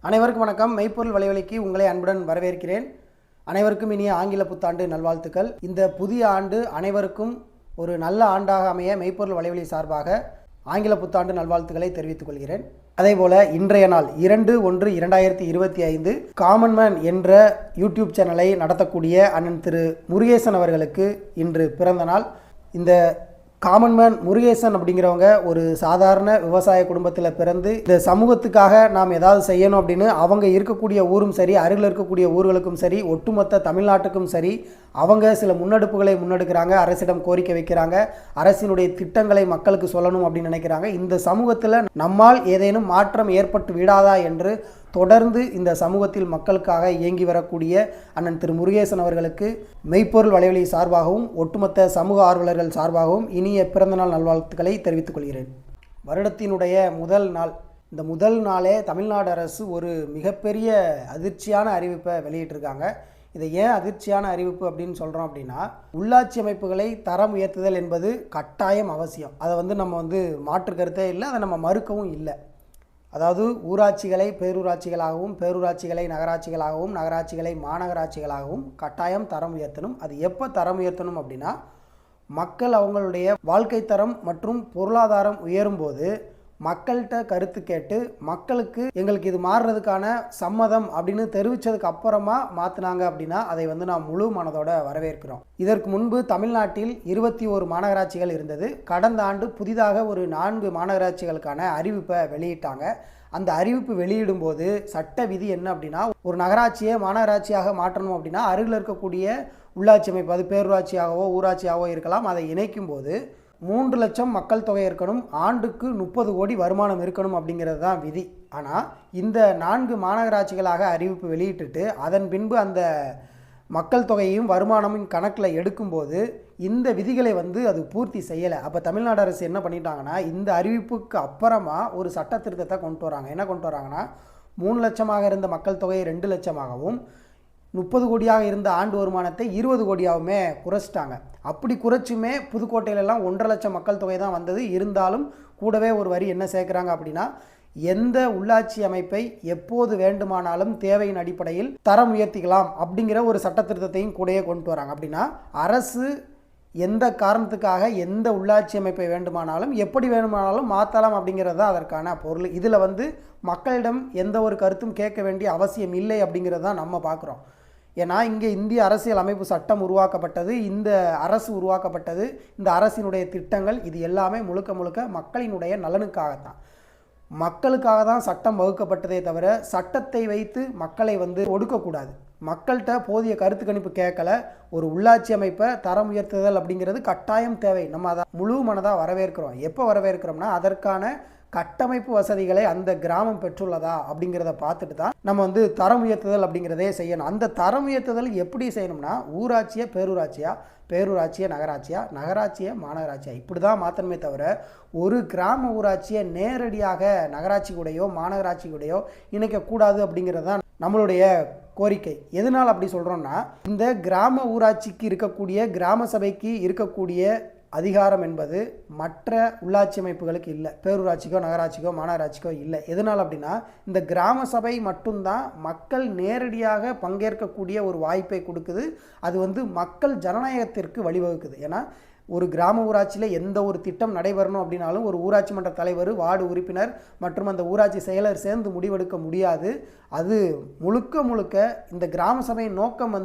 அனைவருக்கும் வணக்கம். மெய்ப்பொருள் வலைவலிக்கு உங்களை அன்புடன் வரவேற்கிறேன். அனைவருக்கும் இனிய ஆங்கில புத்தாண்டு நல்வாழ்த்துக்கள். இந்த புதிய ஆண்டு அனைவருக்கும் ஒரு நல்ல ஆண்டாக அமைய மெய்ப்பொருள் வலைவலி சார்பாக ஆங்கில புத்தாண்டு நல்வாழ்த்துக்களை தெரிவித்துக் கொள்கிறேன். அதேபோல இன்றைய நாள் 2/1/2025 காமன் மேன் என்ற யூடியூப் சேனலை நடத்தக்கூடிய அண்ணன் திரு முருகேசன் அவர்களுக்கு இன்று பிறந்த நாள். இந்த காமன் மேன் முருகேசன் அப்படிங்கிறவங்க ஒரு சாதாரண விவசாய குடும்பத்தில் பிறந்து இந்த சமூகத்துக்காக நாம் ஏதாவது செய்யணும் அப்படின்னு அவங்க இருக்கக்கூடிய ஊரும் சரி, அருகில் இருக்கக்கூடிய ஊர்களுக்கும் சரி, ஒட்டுமொத்த தமிழ்நாட்டுக்கும் சரி, அவங்க சில முன்னெடுப்புகளை முன்னெடுக்கிறாங்க, அரசிடம் கோரிக்கை வைக்கிறாங்க, அரசினுடைய திட்டங்களை மக்களுக்கு சொல்லணும் அப்படின்னு நினைக்கிறாங்க. இந்த சமூகத்தில் நம்மால் ஏதேனும் மாற்றம் ஏற்பட்டு விடாதா என்று தொடர்ந்து இந்த சமூகத்தில் மக்களுக்காக இயங்கி வரக்கூடிய அண்ணன் திரு முருகேசன் அவர்களுக்கு மெய்ப்பொருள் வலைவலி சார்பாகவும் ஒட்டுமொத்த சமூக ஆர்வலர்கள் சார்பாகவும் இனிய பிறந்தநாள் நல்வாழ்த்துக்களை தெரிவித்துக் கொள்கிறேன். வருடத்தினுடைய முதல் நாள், இந்த முதல் நாளே தமிழ்நாடு அரசு ஒரு மிகப்பெரிய அதிர்ச்சியான அறிவிப்பை வெளியிட்டிருக்காங்க. இதை ஏன் அதிர்ச்சியான அறிவிப்பு அப்படின்னு சொல்கிறோம் அப்படின்னா, உள்ளாட்சி அமைப்புகளை தரம் உயர்த்துதல் என்பது கட்டாயம் அவசியம். அதை நம்ம மாற்று கருத்தே இல்லை, அதை நம்ம மறுக்கவும் இல்லை. அதாவது ஊராட்சிகளை பேரூராட்சிகளாகவும், பேரூராட்சிகளை நகராட்சிகளாகவும், நகராட்சிகளை மாநகராட்சிகளாகவும் கட்டாயம் தரம் உயர்த்தணும். அது எப்போ தரம் உயர்த்தணும் அப்படின்னா, மக்கள் அவங்களுடைய வாழ்க்கை தரம் மற்றும் பொருளாதாரம் உயரும்போது மக்கள்கிட்ட கருத்து கேட்டு மக்களுக்கு எங்களுக்கு இது மாறுறதுக்கான சம்மதம் அப்படின்னு தெரிவித்ததுக்கு அப்புறமா மாற்றினாங்க அப்படின்னா அதை நாம் முழு மனதோட வரவேற்கிறோம். இதற்கு முன்பு தமிழ்நாட்டில் 21 மாநகராட்சிகள் இருந்தது. கடந்த ஆண்டு புதிதாக ஒரு 4 மாநகராட்சிகளுக்கான அறிவிப்பை வெளியிட்டாங்க. அந்த அறிவிப்பு வெளியிடும்போது சட்ட விதி என்ன அப்படின்னா, ஒரு நகராட்சியை மாநகராட்சியாக மாற்றணும் அப்படின்னா அருகில் இருக்கக்கூடிய உள்ளாட்சி அமைப்பு, அது பேரூராட்சியாகவோ ஊராட்சியாகவோ இருக்கலாம், அதை இணைக்கும் போது 3 லட்சம் மக்கள் தொகை இருக்கணும், ஆண்டுக்கு 30 கோடி வருமானம் இருக்கணும் அப்படிங்கிறது தான் விதி. ஆனால் இந்த 4 மாநகராட்சிகளாக அறிவிப்பு வெளியிட்டுட்டு அதன் பின்பு அந்த மக்கள் தொகையும் வருமானமும் கணக்கில் எடுக்கும்போது இந்த விதிகளை அது பூர்த்தி செய்யலை. அப்போ தமிழ்நாடு அரசு என்ன பண்ணிட்டாங்கன்னா, இந்த அறிவிப்புக்கு அப்புறமா ஒரு சட்ட திருத்தத்தை கொண்டு வராங்க. என்ன கொண்டு வராங்கன்னா, 3 லட்சமாக இருந்த மக்கள் தொகையை 2 லட்சமாகவும், 30 கோடியாக இருந்த ஆண்டு வருமானத்தை 20 கோடியாகவுமே குறைச்சிட்டாங்க. அப்படி குறைச்சுமே புதுக்கோட்டையிலெல்லாம் 1.5 லட்சம் மக்கள் தொகை தான் வந்தது. இருந்தாலும் கூடவே ஒரு வரி என்ன சேர்க்குறாங்க அப்படின்னா, எந்த உள்ளாட்சி அமைப்பை எப்போது வேண்டுமானாலும் தேவையின் அடிப்படையில் தரம் உயர்த்திக்கலாம் அப்படிங்கிற ஒரு சட்ட திருத்தத்தையும் கூடயே கொண்டு வராங்க. அப்படின்னா அரசு எந்த காரணத்துக்காக எந்த உள்ளாட்சி அமைப்பை வேண்டுமானாலும் எப்படி வேண்டுமானாலும் மாற்றலாம் அப்படிங்கிறது தான் அதற்கான பொருள். இதில் மக்களிடம் எந்த ஒரு கருத்தும் கேட்க வேண்டிய அவசியம் இல்லை அப்படிங்கிறது தான் நம்ம பார்க்குறோம். ஏன்னா இங்கே இந்திய அரசியல் அமைப்பு சட்டம் உருவாக்கப்பட்டது, இந்த அரசு உருவாக்கப்பட்டது, இந்த அரசினுடைய திட்டங்கள் இது எல்லாமே முழுக்க முழுக்க மக்களினுடைய நலனுக்காகத்தான், மக்களுக்காக தான் சட்டம் வகுக்கப்பட்டதே தவிர சட்டத்தை வைத்து மக்களை ஒடுக்கக்கூடாது. மக்கள்கிட்ட போதிய கருத்து கணிப்பு கேட்கல. ஒரு உள்ளாட்சி அமைப்பை தரம் உயர்த்துதல் அப்படிங்கிறது கட்டாயம் தேவை. நம்ம அதை முழு மனதாக வரவேற்கிறோம். எப்போ வரவேற்கிறோம்னா, அதற்கான கட்டமைப்பு வசதிகளை அந்த கிராமம் பெற்றுள்ளதா அப்படிங்கிறத பார்த்துட்டு தான் நம்ம தரம் உயர்த்துதல் அப்படிங்கிறதே செய்யணும். அந்த தரம் உயர்த்துதல் எப்படி செய்யணும்னா, ஊராட்சியை பேரூராட்சியா, பேரூராட்சியை நகராட்சியா, நகராட்சியை மாநகராட்சியா, இப்படி தான் மாற்றணுமே தவிர ஒரு கிராம ஊராட்சியை நேரடியாக நகராட்சி கூடயோ மாநகராட்சி கூடயோ இணைக்கக்கூடாது அப்படிங்கிறது தான் நம்மளுடைய கோரிக்கை. எதனால் அப்படி சொல்கிறோம்னா, இந்த கிராம ஊராட்சிக்கு இருக்கக்கூடிய கிராம சபைக்கு இருக்கக்கூடிய அதிகாரம் என்பது மற்ற உள்ளாட்சி அமைப்புகளுக்கு இல்லை, பேரூராட்சிக்கோ நகராட்சிக்கோ மாநகராட்சிக்கோ இல்லை. எதனால் அப்படின்னா, இந்த கிராம சபை மட்டும்தான் மக்கள் நேரடியாக பங்கேற்கக்கூடிய ஒரு வாய்ப்பை கொடுக்குது. அது மக்கள் ஜனநாயகத்திற்கு வழிவகுக்குது. ஏன்னா ஒரு கிராம ஊராட்சியில் எந்த ஒரு திட்டம் நடைபெறணும் அப்படின்னாலும் ஒரு ஊராட்சி மன்ற தலைவர், வார்டு உறுப்பினர் மற்றும் அந்த ஊராட்சி செயலர் சேர்ந்து முடிவெடுக்க முடியாது. அது முழுக்க முழுக்க இந்த கிராம சபையின் நோக்கம்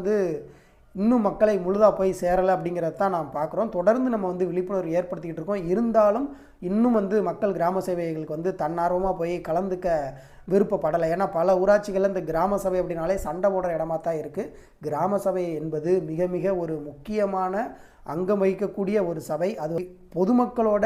இன்னும் மக்களை முழுதாக போய் சேரலை அப்படிங்கிறத தான் நாம் பார்க்குறோம். தொடர்ந்து நம்ம விழிப்புணர்வு ஏற்படுத்திக்கிட்டு இருக்கோம். இருந்தாலும் இன்னும் மக்கள் கிராம சபைகளுக்கு தன்னார்வமாக போய் கலந்துக்க விருப்பப்படலை. ஏன்னா பல ஊராட்சிகளில் இந்த கிராம சபை அப்படின்னாலே சண்டை போடுற இடமா தான் இருக்குது. கிராம சபை என்பது மிக மிக ஒரு முக்கியமான அங்கம் வகிக்கக்கூடிய ஒரு சபை. அது பொதுமக்களோட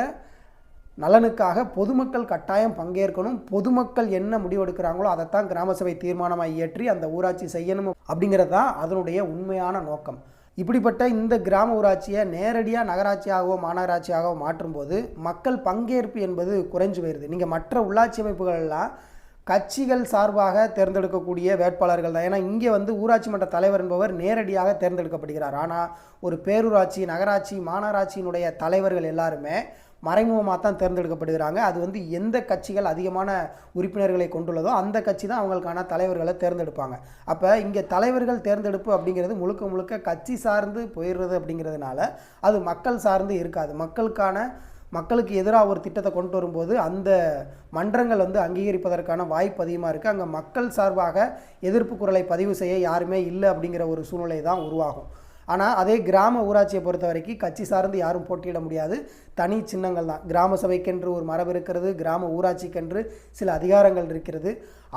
நலனுக்காக பொதுமக்கள் கட்டாயம் பங்கேற்கணும். பொதுமக்கள் என்ன முடிவெடுக்கிறாங்களோ அதைத்தான் கிராம சபை தீர்மானமாக இயற்றி அந்த ஊராட்சி செய்யணும் அப்படிங்கிறது தான் அதனுடைய உண்மையான நோக்கம். இப்படிப்பட்ட இந்த கிராம ஊராட்சியை நேரடியாக நகராட்சியாகவோ மாநகராட்சியாகவோ மாற்றும்போது மக்கள் பங்கேற்பு என்பது குறைஞ்சு போயிடுது. நீங்கள் மற்ற உள்ளாட்சி அமைப்புகளெல்லாம் கட்சிகள் சார்பாக தேர்ந்தெடுக்கக்கூடிய வேட்பாளர்கள் தான். ஏன்னா இங்கே ஊராட்சி மன்ற தலைவர் என்பவர் நேரடியாக தேர்ந்தெடுக்கப்படுகிறார். ஆனால் ஒரு பேரூராட்சி, நகராட்சி, மாநகராட்சியினுடைய தலைவர்கள் எல்லாருமே மறைமுகமாக தான் தேர்ந்தெடுக்கப்படுகிறாங்க. அது வந்து எந்த கட்சிகள் அதிகமான உறுப்பினர்களை கொண்டுள்ளதோ அந்த கட்சி தான் அவங்களுக்கான தலைவர்களை தேர்ந்தெடுப்பாங்க. அப்போ இங்கே தலைவர்கள் தேர்ந்தெடுப்பு அப்படிங்கிறது முழுக்க முழுக்க கட்சி சார்ந்து போயிடுறது அப்படிங்கிறதுனால அது மக்கள் சார்ந்து இருக்காது. மக்களுக்கு எதிராக ஒரு திட்டத்தை கொண்டு வரும்போது அந்த மன்றங்கள் வந்து அங்கீகரிப்பதற்கான வாய்ப்பு அதிகமாக இருக்குது. அங்கே மக்கள் சார்பாக எதிர்ப்பு குரலை பதிவு செய்ய யாருமே இல்லை அப்படிங்கிற ஒரு சூழ்நிலை தான் உருவாகும். ஆனால் அதே கிராம ஊராட்சியை பொறுத்த வரைக்கும் கட்சி சார்ந்து யாரும் போட்டியிட முடியாது. தனி சின்னங்கள் தான். கிராம சபைக்கென்று ஒரு மரபு இருக்கிறது, கிராம ஊராட்சிக்கென்று சில அதிகாரங்கள் இருக்கிறது.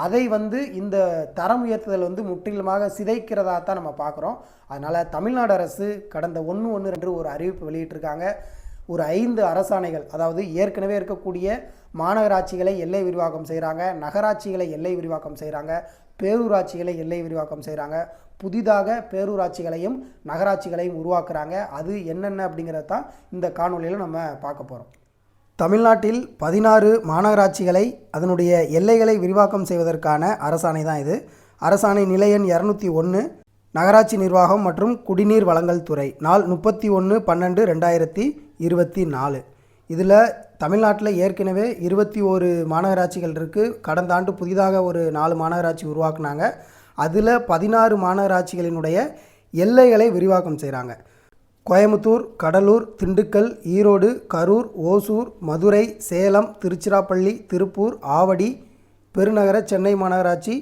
அதை வந்து இந்த தரம் உயர்த்துதல் வந்து முற்றிலுமாக சிதைக்கிறதா தான் நம்ம பார்க்குறோம். அதனால் தமிழ்நாடு அரசு கடந்த 1/1 ஒரு அறிவிப்பு வெளியிட்டிருக்காங்க. ஒரு 5 அரசாணைகள், அதாவது ஏற்கனவே இருக்கக்கூடிய மாநகராட்சிகளை எல்லை விரிவாக்கம் செய்கிறாங்க, நகராட்சிகளை எல்லை விரிவாக்கம் செய்கிறாங்க, பேரூராட்சிகளை எல்லை விரிவாக்கம் செய்கிறாங்க, புதிதாக பேரூராட்சிகளையும் நகராட்சிகளையும் உருவாக்குறாங்க. அது என்னென்ன அப்படிங்கிறது தான் இந்த காணொலியில் நம்ம பார்க்க போகிறோம். தமிழ்நாட்டில் 16 மாநகராட்சிகளை அதனுடைய எல்லைகளை விரிவாக்கம் செய்வதற்கான அரசாணை தான் இது. அரசாணை நிலை எண் 201, நகராட்சி நிர்வாகம் மற்றும் குடிநீர் வழங்கல் துறை, நாள் 31/12/2024. இதில் தமிழ்நாட்டில் ஏற்கனவே 21 மாநகராட்சிகள் இருக்குது. கடந்த ஆண்டு புதிதாக ஒரு 4 மாநகராட்சி உருவாக்குனாங்க. அதில் 16 மாநகராட்சிகளினுடைய எல்லைகளை விரிவாக்கம் செய்கிறாங்க. கோயம்புத்தூர், கடலூர், திண்டுக்கல், ஈரோடு, கரூர், ஓசூர், மதுரை, சேலம், திருச்சிராப்பள்ளி, திருப்பூர், ஆவடி, பெருநகர சென்னை மாநகராட்சி,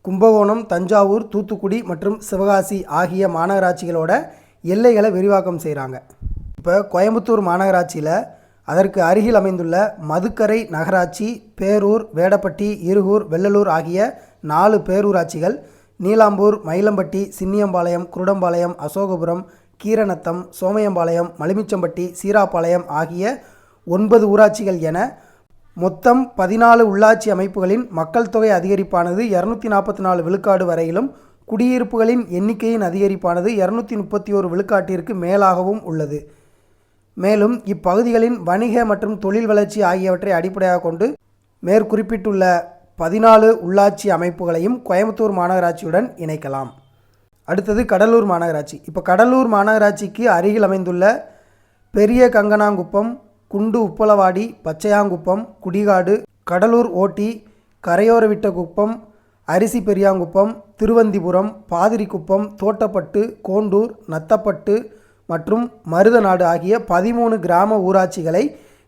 கும்பகோணம், தஞ்சாவூர், தூத்துக்குடி மற்றும் சிவகாசி ஆகிய மாநகராட்சிகளோட எல்லைகளை விரிவாக்கம் செய்கிறாங்க. இப்போ கோயம்புத்தூர் மாநகராட்சியில் அதற்கு அருகில் அமைந்துள்ள மதுக்கரை நகராட்சி, பேரூர், வேடப்பட்டி, இருகூர், வெள்ளலூர் ஆகிய 4 பேரூராட்சிகள், நீலாம்பூர், மயிலம்பட்டி, சின்னியம்பாளையம், குருடம்பாளையம், அசோகபுரம், கீரநத்தம், சோமையம்பாளையம், மலிமிச்சம்பட்டி, சீராப்பாளையம் ஆகிய 9 ஊராட்சிகள் என மொத்தம் 14 உள்ளாட்சி அமைப்புகளின் மக்கள் தொகை அதிகரிப்பானது 244 விழுக்காடு வரையிலும், குடியிருப்புகளின் எண்ணிக்கையின் அதிகரிப்பானது 231 விழுக்காட்டிற்கு மேலாகவும் உள்ளது. மேலும் இப்பகுதிகளின் வணிக மற்றும் தொழில் வளர்ச்சி ஆகியவற்றை அடிப்படையாக கொண்டு மேற்குறிப்பிட்டுள்ள 14 உள்ளாட்சி அமைப்புகளையும் கோயம்புத்தூர் மாநகராட்சியுடன் இணைக்கலாம். அடுத்தது கடலூர் மாநகராட்சி. இப்போ கடலூர் மாநகராட்சிக்கு அருகில் அமைந்துள்ள பெரிய கங்கனாங்குப்பம், குண்டு உப்பளவாடி, பச்சையாங்குப்பம், குடிகாடு, கடலூர் ஓட்டி, கரையோர விட்டகுப்பம், அரிசி பெரியாங்குப்பம், திருவந்திபுரம், பாதிரிக்குப்பம், தோட்டப்பட்டு, கோண்டூர், நத்தப்பட்டு மற்றும் மருதநாடு ஆகிய 13 கிராம ஊராட்சிகளை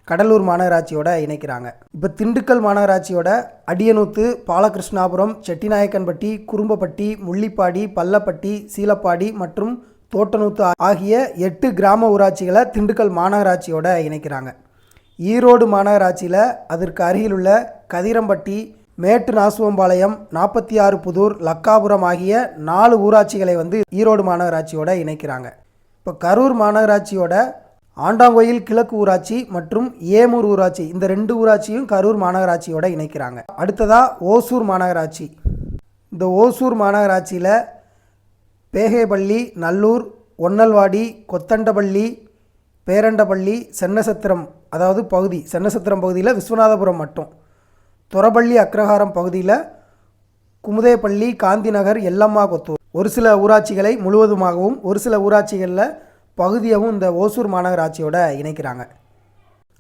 கடலூர் மாநகராட்சியோட இணைக்கிறாங்க. இப்போ திண்டுக்கல் மாநகராட்சியோட அடியனூத்து, பாலகிருஷ்ணாபுரம், செட்டிநாயக்கன்பட்டி, குறும்பப்பட்டி, முள்ளிப்பாடி, பள்ளப்பட்டி, சீலப்பாடி மற்றும் தோட்டநூத்து ஆகிய 8 கிராம ஊராட்சிகளை திண்டுக்கல் மாநகராட்சியோட இணைக்கிறாங்க. ஈரோடு மாநகராட்சியில் அதற்கு அருகிலுள்ள கதிரம்பட்டி, மேட்டு நாசுவம்பாளையம், 46 புதூர், லக்காபுரம் ஆகிய 4 ஊராட்சிகளை வந்து ஈரோடு மாநகராட்சியோட இணைக்கிறாங்க. இப்போ கரூர் மாநகராட்சியோட ஆண்டாங்கோயில் கிழக்கு ஊராட்சி மற்றும் ஏமூர் ஊராட்சி, இந்த 2 ஊராட்சியும் கரூர் மாநகராட்சியோட இணைக்கிறாங்க. அடுத்ததாக ஓசூர் மாநகராட்சி. இந்த ஓசூர் மாநகராட்சியில் பேகேபள்ளி, நல்லூர், ஒன்னல்வாடி, கொத்தண்டபள்ளி, பேரண்டபள்ளி, சென்னசத்திரம், அதாவது பகுதி சென்னசத்திரம் பகுதியில் விஸ்வநாதபுரம் மட்டும், தொரபள்ளி அக்ரஹாரம் பகுதியில் குமுதேப்பள்ளி, காந்திநகர், எல்லம்மா கொத்தூர், ஒரு சில ஊராட்சிகளை முழுவதுமாகவும் ஒரு சில ஊராட்சிகளில் பகுதியவும் இந்த ஓசூர் மாநகராட்சியோட இணைக்கிறாங்க.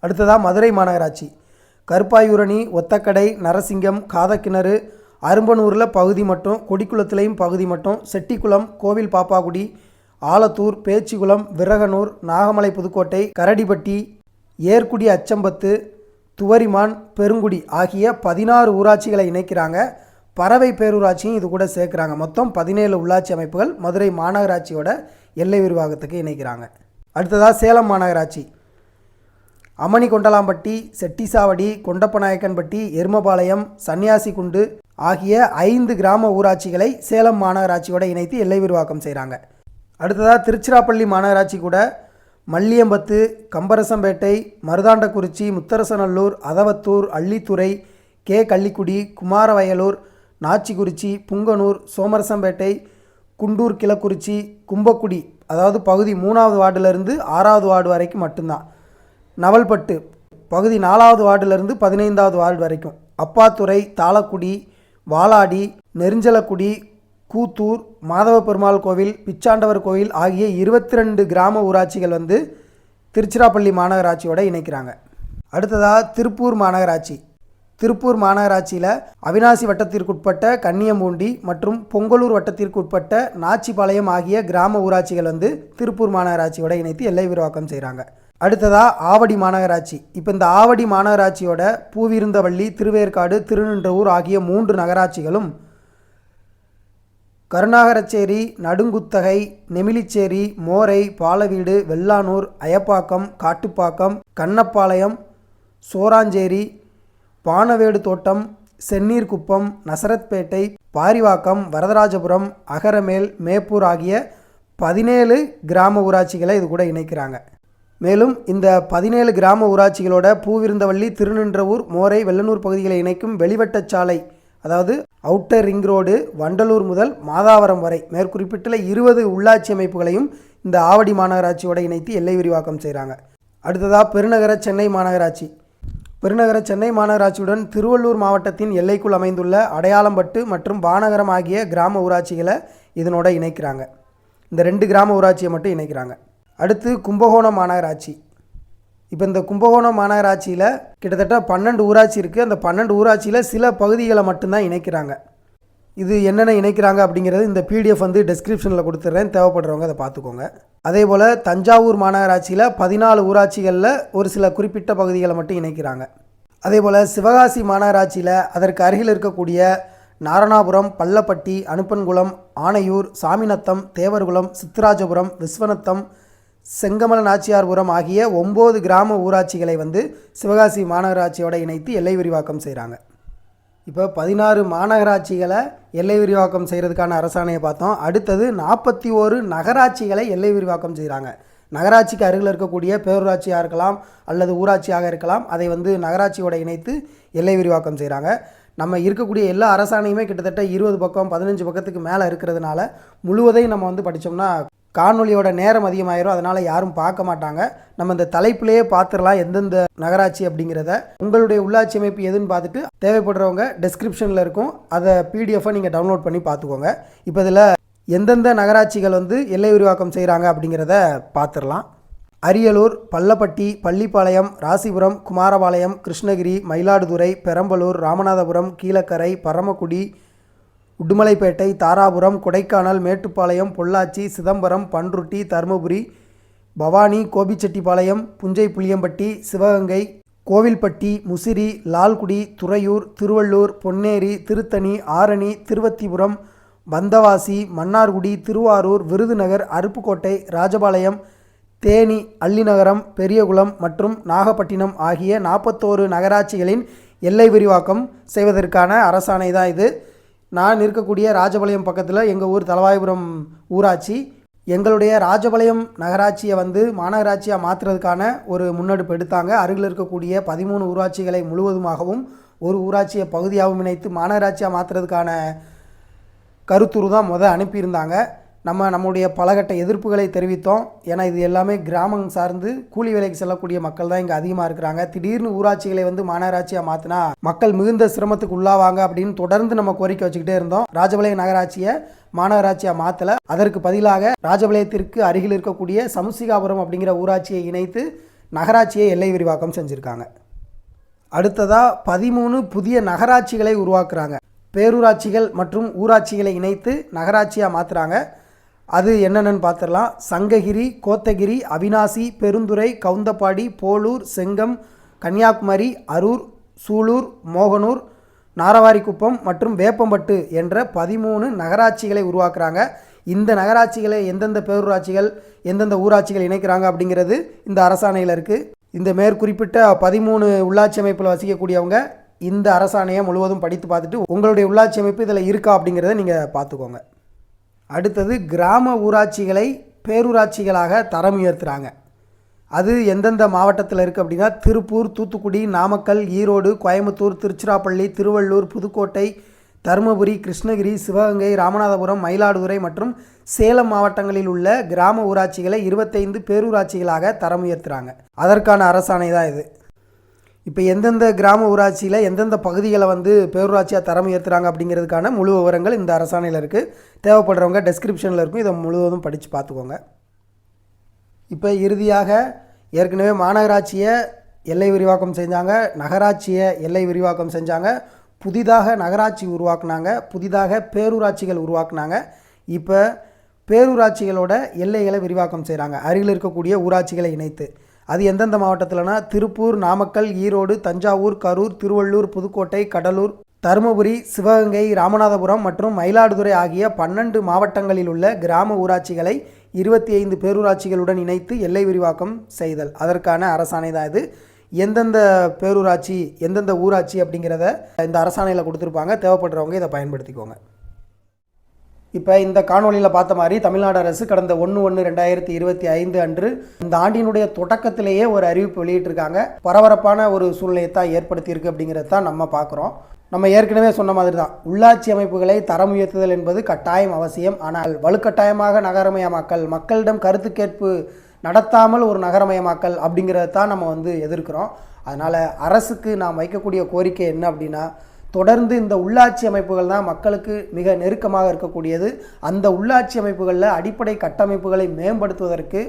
அடுத்ததாக மதுரை மாநகராட்சி. கருப்பாயூரணி, ஒத்தக்கடை, நரசிங்கம், காதக்கிணறு, அரும்பனூரில் பகுதி மட்டும், கொடிக்குளத்துலேயும் பகுதி மட்டும், செட்டிக்குளம், கோவில் பாப்பாக்குடி, ஆலத்தூர், பேச்சிக்குளம், விரகனூர், நாகமலை புதுக்கோட்டை, கரடிப்பட்டி, ஏர்குடி, அச்சம்பத்து, துவரிமான், பெருங்குடி ஆகிய 16 ஊராட்சிகளை இணைக்கிறாங்க. பறவை பேரூராட்சியும் இது கூட சேர்க்குறாங்க. மொத்தம் 17 உள்ளாட்சி அமைப்புகள் மதுரை மாநகராட்சியோட எல்லை விரிவாக்கத்துக்கு இணைக்கிறாங்க. அடுத்ததாக சேலம் மாநகராட்சி. அமணி கொண்டலாம்பட்டி, செட்டிசாவடி, கொண்டப்பநாயக்கன்பட்டி, எருமபாளையம், சன்னியாசிக்குண்டு ஆகிய 5 கிராம ஊராட்சிகளை சேலம் மாநகராட்சியோட இணைத்து எல்லை விரிவாக்கம் செய்கிறாங்க. அடுத்ததாக திருச்சிராப்பள்ளி மாநகராட்சி கூட மல்லியம்பத்து, கம்பரசம்பேட்டை, மருதாண்டக்குறிச்சி, முத்தரசநல்லூர், அதவத்தூர், அள்ளித்துறை, கள்ளிக்குடி, குமாரவயலூர், நாச்சிக்குறிச்சி, புங்கனூர், சோமரசம்பேட்டை, குண்டூர் கிழக்குறிச்சி, கும்பக்குடி, அதாவது பகுதி 3வது வார்டிலிருந்து 6வது வார்டு வரைக்கும் மட்டும்தான், நவல்பட்டு பகுதி 4வது வார்டிலிருந்து 15வது வார்டு வரைக்கும், அப்பாத்துறை, தாளக்குடி, வாலாடி, நெருஞ்சலக்குடி, கூத்தூர், மாதவ பெருமாள் கோவில், பிச்சாண்டவர் கோவில் ஆகிய 22 கிராம ஊராட்சிகள் வந்து திருச்சிராப்பள்ளி மாநகராட்சியோட இணைக்கிறாங்க. அடுத்ததாக திருப்பூர் மாநகராட்சி. திருப்பூர் மாநகராட்சியில் அவிநாசி வட்டத்திற்குட்பட்ட கன்னியம்பூண்டி மற்றும் பொங்கலூர் வட்டத்திற்குட்பட்ட நாச்சிபாளையம் ஆகிய கிராம ஊராட்சிகள் வந்து திருப்பூர் மாநகராட்சியோட இணைத்து எல்லை விரிவாக்கம் செய்கிறாங்க. அடுத்ததாக ஆவடி மாநகராட்சி. இப்போ இந்த ஆவடி மாநகராட்சியோட பூவிருந்தவள்ளி, திருவேற்காடு, திருநின்றவூர் ஆகிய 3 நகராட்சிகளும் கருணாகரச்சேரி, நடுங்குத்தகை, நெமிலிச்சேரி, மோரை, பாலவீடு, வெள்ளானூர், அயப்பாக்கம், காட்டுப்பாக்கம், கண்ணப்பாளையம், சோராஞ்சேரி, பானவேடு தோட்டம், செந்நீர்குப்பம், நசரத்பேட்டை, பாரிவாக்கம், வரதராஜபுரம், அகரமேல், மேப்பூர் ஆகிய 17 கிராம ஊராட்சிகளை இது கூட இணைக்கிறாங்க. மேலும் இந்த 17 கிராம ஊராட்சிகளோட பூவிருந்தவள்ளி, திருநின்றவூர், மோரை, வெள்ளனூர் பகுதிகளை இணைக்கும் வெளிவட்ட சாலை, அதாவது அவுட்டர் ரிங் ரோடு, வண்டலூர் முதல் மாதாவரம் வரை மேற்குறிப்பிட்டுள்ள 20 உள்ளாட்சி அமைப்புகளையும் இந்த ஆவடி மாநகராட்சியோட இணைத்து எல்லை விரிவாக்கம் செய்கிறாங்க. அடுத்ததாக பெருநகர சென்னை மாநகராட்சி. பெருநகர சென்னை மாநகராட்சியுடன் திருவள்ளூர் மாவட்டத்தின் எல்லைக்குள் அமைந்துள்ள அடையாளம்பட்டு மற்றும் வானகரம் ஆகிய கிராம ஊராட்சிகளை இதனோட இணைக்கிறாங்க. இந்த 2 கிராம ஊராட்சியை மட்டும் இணைக்கிறாங்க. அடுத்து கும்பகோணம் மாநகராட்சி. இப்போ இந்த கும்பகோணம் மாநகராட்சியில் கிட்டத்தட்ட 12 ஊராட்சி இருக்குது. அந்த 12 ஊராட்சியில் சில பகுதிகளை மட்டும்தான் இணைக்கிறாங்க. இது என்னென்ன இணைக்கிறாங்க அப்படிங்கிறது இந்த PDF வந்து டெஸ்கிரிப்ஷனில் கொடுத்துட்றேன், தேவைப்படுறவங்க அதை பார்த்துக்கோங்க. அதே போல் தஞ்சாவூர் மாநகராட்சியில் 14 ஊராட்சிகளில் ஒரு சில குறிப்பிட்ட பகுதிகளை மட்டும் இணைக்கிறாங்க. அதே போல் சிவகாசி மாநகராட்சியில் அதற்கு அருகில் இருக்கக்கூடிய நாரணாபுரம், பள்ளப்பட்டி, அனுப்பன்குளம், ஆனையூர், சாமிநத்தம், தேவர்குளம், சித்ராஜபுரம், விஸ்வநத்தம், செங்கமல நாச்சியார்புரம் ஆகிய 9 கிராம ஊராட்சிகளை வந்து சிவகாசி மாநகராட்சியோடு இணைத்து எல்லை விரிவாக்கம் செய்கிறாங்க. இப்போ 16 மாநகராட்சிகளை எல்லை விரிவாக்கம் செய்கிறதுக்கான அரசாணையை பார்த்தோம். அடுத்தது 41 நகராட்சிகளை எல்லை விரிவாக்கம் செய்கிறாங்க. நகராட்சிக்கு அருகில் இருக்கக்கூடிய பேரூராட்சியாக இருக்கலாம் அல்லது ஊராட்சியாக இருக்கலாம், அதை வந்து நகராட்சியோடு இணைத்து எல்லை விரிவாக்கம் செய்கிறாங்க. நம்ம இருக்கக்கூடிய எல்லா அரசாணையுமே கிட்டத்தட்ட 20 பக்கம் 15 பக்கத்துக்கு மேலே இருக்கிறதுனால முழுவதையும் நம்ம வந்து படித்தோம்னா காணொலியோட நேரம் அதிகமாயிரும். அதனால் யாரும் பார்க்க மாட்டாங்க. நம்ம இந்த தலைப்பிலேயே பார்த்துடலாம் எந்தெந்த நகராட்சி அப்படிங்கிறத. உங்களுடைய உள்ளாட்சி அமைப்பு எதுன்னு பார்த்துட்டு தேவைப்படுறவங்க டெஸ்கிரிப்ஷனில் இருக்கும், அதை PDF நீங்கள் டவுன்லோட் பண்ணி பார்த்துக்கோங்க. இப்போ இதில் எந்தெந்த நகராட்சிகள் வந்து எல்லை விரிவாக்கம் செய்கிறாங்க அப்படிங்கிறத பார்த்துடலாம். அரியலூர், பள்ளப்பட்டி, பள்ளிப்பாளையம், ராசிபுரம், குமாரபாளையம், கிருஷ்ணகிரி, மயிலாடுதுறை, பெரம்பலூர், ராமநாதபுரம், கீழக்கரை, பரமக்குடி, உடுமலைப்பேட்டை, தாராபுரம், கொடைக்கானல், மேட்டுப்பாளையம், பொள்ளாச்சி, சிதம்பரம், பன்ருட்டி, தருமபுரி, பவானி, கோபிச்செட்டிப்பாளையம், புஞ்சை புளியம்பட்டி, சிவகங்கை, கோவில்பட்டி, முசிறி, லால்குடி, துறையூர், திருவள்ளூர், பொன்னேரி, திருத்தணி, ஆரணி, திருவத்திபுரம், வந்தவாசி, மன்னார்குடி, திருவாரூர், விருதுநகர், அருப்புக்கோட்டை, ராஜபாளையம், தேனி, அள்ளிநகரம், பெரியகுளம் மற்றும் நாகப்பட்டினம் ஆகிய 41 நகராட்சிகளின் எல்லை விரிவாக்கம் செய்வதற்கான அரசாணை தான் இது. நான் இருக்கக்கூடிய ராஜபாளையம் பக்கத்தில் எங்கள் ஊர் தலவாய்புரம் ஊராட்சி. எங்களுடைய ராஜபாளையம் நகராட்சியை வந்து மாநகராட்சியாக மாற்றுறதுக்கான ஒரு முன்னெடுப்பு எடுத்தாங்க. அருகில் இருக்கக்கூடிய 13 ஊராட்சிகளை முழுவதுமாகவும் ஒரு ஊராட்சியை பகுதியாகவும் இணைத்து மாநகராட்சியாக மாற்றுறதுக்கான கருத்துரு தான் அனுப்பியிருந்தாங்க. நம்முடைய பலகட்ட எதிர்ப்புகளை தெரிவித்தோம். ஏன்னா இது எல்லாமே கிராமம் சார்ந்து கூலி வேலைக்கு செல்லக்கூடிய மக்கள் தான் இங்கே அதிகமாக இருக்கிறாங்க. திடீர்னு ஊராட்சிகளை வந்து மாநகராட்சியாக மாற்றினா மக்கள் மிகுந்த சிரமத்துக்கு உள்ளாவாங்க அப்படின்னு தொடர்ந்து நம்ம கோரிக்கை வச்சுக்கிட்டே இருந்தோம். ராஜபாளையம் நகராட்சியை மாநகராட்சியாக மாற்றலை. அதற்கு பதிலாக ராஜபாளையத்திற்கு அருகில் இருக்கக்கூடிய சமுசிகாபுரம் அப்படிங்கிற ஊராட்சியை இணைத்து நகராட்சியை எல்லை விரிவாக்கம் செஞ்சுருக்காங்க. அடுத்ததாக 13 புதிய நகராட்சிகளை உருவாக்குறாங்க. பேரூராட்சிகள் மற்றும் ஊராட்சிகளை இணைத்து நகராட்சியாக மாற்றுறாங்க. அது என்னென்னு பார்த்துடலாம். சங்ககிரி, கோத்தகிரி, அவிநாசி, பெருந்துறை, கவுந்தப்பாடி, போலூர், செங்கம், கன்னியாகுமரி, அரூர், சூலூர், மோகனூர், நாரவாரிக்குப்பம் மற்றும் வேப்பம்பட்டு என்ற 13 நகராட்சிகளை உருவாக்குறாங்க. இந்த நகராட்சிகளை எந்தெந்த பேரூராட்சிகள் எந்தெந்த ஊராட்சிகள் இணைக்கிறாங்க அப்படிங்கிறது இந்த அரசாணையில் இருக்குது. இந்த மேற்குறிப்பிட்ட 13 உள்ளாட்சி அமைப்பில் வசிக்கக்கூடியவங்க இந்த அரசாணையை முழுவதும் படித்து பார்த்துட்டு உங்களுடைய உள்ளாட்சி அமைப்பு இதில் இருக்கா அப்படிங்கிறத நீங்கள் பார்த்துக்கோங்க. அடுத்தது கிராம ஊராட்சிகளை பேரூராட்சிகளாக தரம் உயர்த்துகிறாங்க. அது எந்தெந்த மாவட்டத்தில் இருக்குது அப்படின்னா திருப்பூர், தூத்துக்குடி, நாமக்கல், ஈரோடு, கோயம்புத்தூர், திருச்சிராப்பள்ளி, திருவள்ளூர், புதுக்கோட்டை, தருமபுரி, கிருஷ்ணகிரி, சிவகங்கை, ராமநாதபுரம், மயிலாடுதுறை மற்றும் சேலம் மாவட்டங்களில் உள்ள கிராம ஊராட்சிகளை 25 பேரூராட்சிகளாக தரம் உயர்த்துகிறாங்க. அதற்கான அரசாணை தான் இது. இப்போ எந்தெந்த கிராம ஊராட்சியில் எந்தெந்த பகுதிகளை வந்து பேரூராட்சியாக தரம் உயர்த்துறாங்க அப்படிங்கிறதுக்கான முழு விவரங்கள் இந்த அரசாணையில் இருக்குது. தேவைப்படுறவங்க டெஸ்கிரிப்ஷனில் இருக்கும், இதை முழுவதும் படித்து பார்த்துக்கோங்க. இப்போ இறுதியாக ஏற்கனவே மாநகராட்சியை எல்லை விரிவாக்கம் செஞ்சாங்க, நகராட்சியை எல்லை விரிவாக்கம் செஞ்சாங்க, புதிதாக நகராட்சி உருவாக்குனாங்க, புதிதாக பேரூராட்சிகள் உருவாக்குனாங்க. இப்போ பேரூராட்சிகளோட எல்லைகளை விரிவாக்கம் செய்கிறாங்க, அருகில் இருக்கக்கூடிய ஊராட்சிகளை இணைத்து. அது எந்தெந்த மாவட்டத்தில்னா திருப்பூர், நாமக்கல், ஈரோடு, தஞ்சாவூர், கரூர், திருவள்ளூர், புதுக்கோட்டை, கடலூர், தருமபுரி, சிவகங்கை, ராமநாதபுரம் மற்றும் மயிலாடுதுறை ஆகிய 12 மாவட்டங்களில் உள்ள கிராம ஊராட்சிகளை 25 பேரூராட்சிகளுடன் இணைத்து எல்லை விரிவாக்கம் செய்தல். அதற்கான அரசாணை தான் இது. எந்தெந்த பேரூராட்சி எந்தெந்த ஊராட்சி அப்படிங்கிறத இந்த அரசாணையில் கொடுத்துருப்பாங்க. தேவைப்படுறவங்க இதை பயன்படுத்திக்கோங்க. இப்போ இந்த காணொலியில் பார்த்த மாதிரி தமிழ்நாடு அரசு கடந்த 1/1/2025 அன்று இந்த ஆண்டினுடைய தொடக்கத்திலேயே ஒரு அறிவிப்பு வெளியிட்டிருக்காங்க. பரபரப்பான ஒரு சூழ்நிலையை தான் ஏற்படுத்தியிருக்கு அப்படிங்கிறத தான் நம்ம பார்க்குறோம். நம்ம ஏற்கனவே சொன்ன மாதிரி தான் உள்ளாட்சி அமைப்புகளை தரம் உயர்த்துதல் என்பது கட்டாயம் அவசியம். ஆனால் வலுக்கட்டாயமாக நகரமயமாக்கல், மக்களிடம் கருத்து கேட்பு நடத்தாமல் ஒரு நகரமயமாக்கல் அப்படிங்கிறத தான் நம்ம எதிர்க்கிறோம். அதனால் அரசுக்கு நாம் வைக்கக்கூடிய கோரிக்கை என்ன அப்படின்னா, தொடர்ந்து இந்த உள்ளாட்சி அமைப்புகள் தான் மக்களுக்கு மிக நெருக்கமாக இருக்கக்கூடியது. அந்த உள்ளாட்சி அமைப்புகளில் அடிப்படை கட்டமைப்புகளை மேம்படுத்துவதற்கு,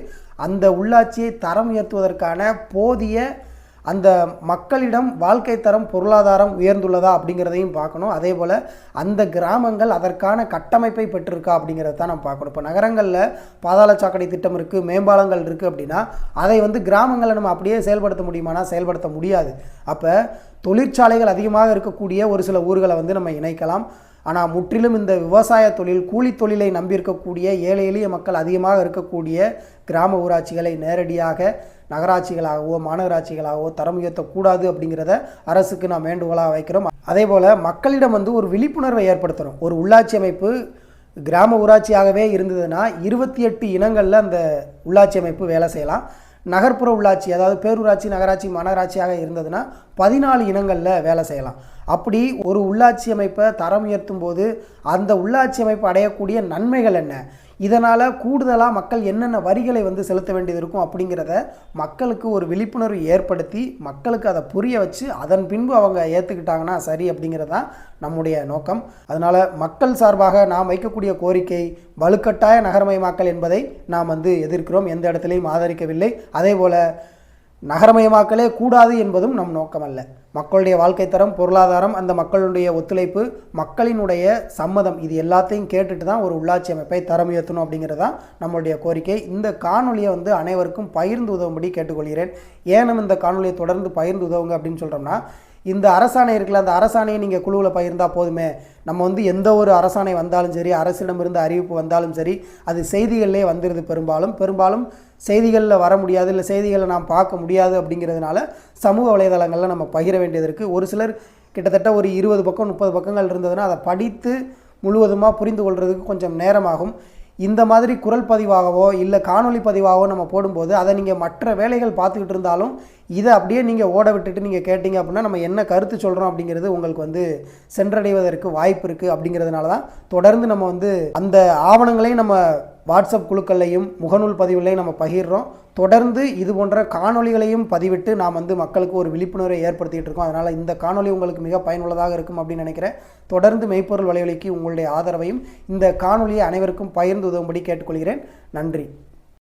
அந்த உள்ளாட்சியை தரம் உயர்த்துவதற்கான போதிய அந்த மக்களிடம் வாழ்க்கை தரம், பொருளாதாரம் உயர்ந்துள்ளதா அப்படிங்கிறதையும் பார்க்கணும். அதே போல் அந்த கிராமங்கள் அதற்கான கட்டமைப்பை பெற்றிருக்கா அப்படிங்கிறத தான் நம்ம பார்க்கணும். இப்போ நகரங்களில் பாதாள சாக்கடை திட்டம் இருக்குது, மேம்பாலங்கள் இருக்குது அப்படின்னா அதை கிராமங்களில் நம்ம அப்படியே செயல்படுத்த முடியுமானா செயல்படுத்த முடியாது. அப்போ தொழிற்சாலைகள் அதிகமாக இருக்கக்கூடிய ஒரு சில ஊர்களை நம்ம இணைக்கலாம். ஆனால் முற்றிலும் இந்த விவசாய தொழில், கூலி தொழிலை நம்பியிருக்கக்கூடிய ஏழை எளிய மக்கள் அதிகமாக இருக்கக்கூடிய கிராம ஊராட்சிகளை நேரடியாக நகராட்சிகளாகவோ மாநகராட்சிகளாகவோ தரம் உயர்த்தக்கூடாது அப்படிங்கிறத அரசுக்கு நாம் வேண்டுகோளாக வைக்கிறோம். அதே போல் மக்களிடம் ஒரு விழிப்புணர்வை ஏற்படுத்தணும். ஒரு உள்ளாட்சி அமைப்பு கிராம ஊராட்சியாகவே இருந்ததுன்னா 28 இனங்களில் அந்த உள்ளாட்சி அமைப்பு வேலை செய்யலாம். நகர்ப்புற உள்ளாட்சி, அதாவது பேரூராட்சி, நகராட்சி, மாநகராட்சியாக இருந்ததுன்னா 14 இனங்களில் வேலை செய்யலாம். அப்படி ஒரு உள்ளாட்சி அமைப்பை தரம் உயர்த்தும் போது அந்த உள்ளாட்சி அமைப்பு அடையக்கூடிய நன்மைகள் என்ன, இதனால் கூடுதலாக மக்கள் என்னென்ன வரிகளை செலுத்த வேண்டியது இருக்கும் அப்படிங்கிறத மக்களுக்கு ஒரு விழிப்புணர்வு ஏற்படுத்தி மக்களுக்கு அதை புரிய வச்சு அதன் பின்பு அவங்க ஏற்றுக்கிட்டாங்கன்னா சரி அப்படிங்கிறது தான் நம்முடைய நோக்கம். அதனால் மக்கள் சார்பாக நாம் வைக்கக்கூடிய கோரிக்கை வலுக்கட்டாய நகரமயமாக்கல் என்பதை நாம் எதிர்க்கிறோம், எந்த இடத்துலையும் ஆதரிக்கவில்லை. அதே போல் நகரமயமாக்கலே கூடாது என்பதும் நம் நோக்கம் அல்ல. மக்களுடைய வாழ்க்கை தரம், பொருளாதாரம், அந்த மக்களுடைய ஒத்துழைப்பு, மக்களினுடைய சம்மதம், இது எல்லாத்தையும் கேட்டுட்டு தான் ஒரு உள்ளாட்சி அமைப்பை தரம் உயர்த்தணும் அப்படிங்கிறது தான் நம்மளுடைய கோரிக்கை. இந்த காணொலியை அனைவருக்கும் பகிர்ந்து உதவும்படி கேட்டுக்கொள்கிறேன். ஏன் நம்ம இந்த காணொலியை தொடர்ந்து பகிர்ந்து உதவுங்க அப்படின்னு சொல்கிறோம்னா, இந்த அரசாணை இருக்குல்ல, அந்த அரசாணையை நீங்கள் குழுவில் பகிர்ந்தால் போதுமே. நம்ம எந்த ஒரு அரசாணை வந்தாலும் சரி, அரசிடமிருந்து அறிவிப்பு வந்தாலும் சரி, அது செய்திகளிலே வந்துடுது. பெரும்பாலும் செய்திகளில் வர முடியாது, இல்லை செய்திகளை நாம் பார்க்க முடியாது. அப்படிங்கிறதுனால சமூக வலைதளங்களில் நம்ம பகிர வேண்டியது இருக்குது. ஒரு சிலர் கிட்டத்தட்ட ஒரு 20 பக்கம் 30 பக்கங்கள் இருந்ததுன்னா அதை படித்து முழுவதுமாக புரிந்து கொள்வதுக்கு கொஞ்சம் நேரமாகும். இந்த மாதிரி குரல் பதிவாகவோ இல்லை காணொலி பதிவாகவோ நம்ம போடும்போது அதை நீங்கள் மற்ற வேலைகள் பார்த்துக்கிட்டு இருந்தாலும் இதை அப்படியே நீங்கள் ஓட விட்டுட்டு நீங்கள் கேட்டிங்க அப்படின்னா நம்ம என்ன கருத்து சொல்கிறோம் அப்படிங்கிறது உங்களுக்கு சென்றடைவதற்கு வாய்ப்பு இருக்குது. அப்படிங்கிறதுனால தான் தொடர்ந்து நம்ம அந்த ஆவணங்களையும் நம்ம வாட்ஸ்அப் குழுக்கள்லையும் முகநூல் பதிவுகளையும் நம்ம பகிர்றோம். தொடர்ந்து இது போன்ற காணொலிகளையும் பதிவிட்டு நாம் மக்களுக்கு ஒரு விழிப்புணர்வை ஏற்படுத்திகிட்டு இருக்கோம். அதனால் இந்த காணொலி உங்களுக்கு மிக பயனுள்ளதாக இருக்கும் அப்படின்னு நினைக்கிறேன். தொடர்ந்து மெய்ப்பொருள் வலைவலிக்கு உங்களுடைய ஆதரவையும் இந்த காணொலியை அனைவருக்கும் பகிர்ந்து உதவும்படி கேட்டுக்கொள்கிறேன். நன்றி.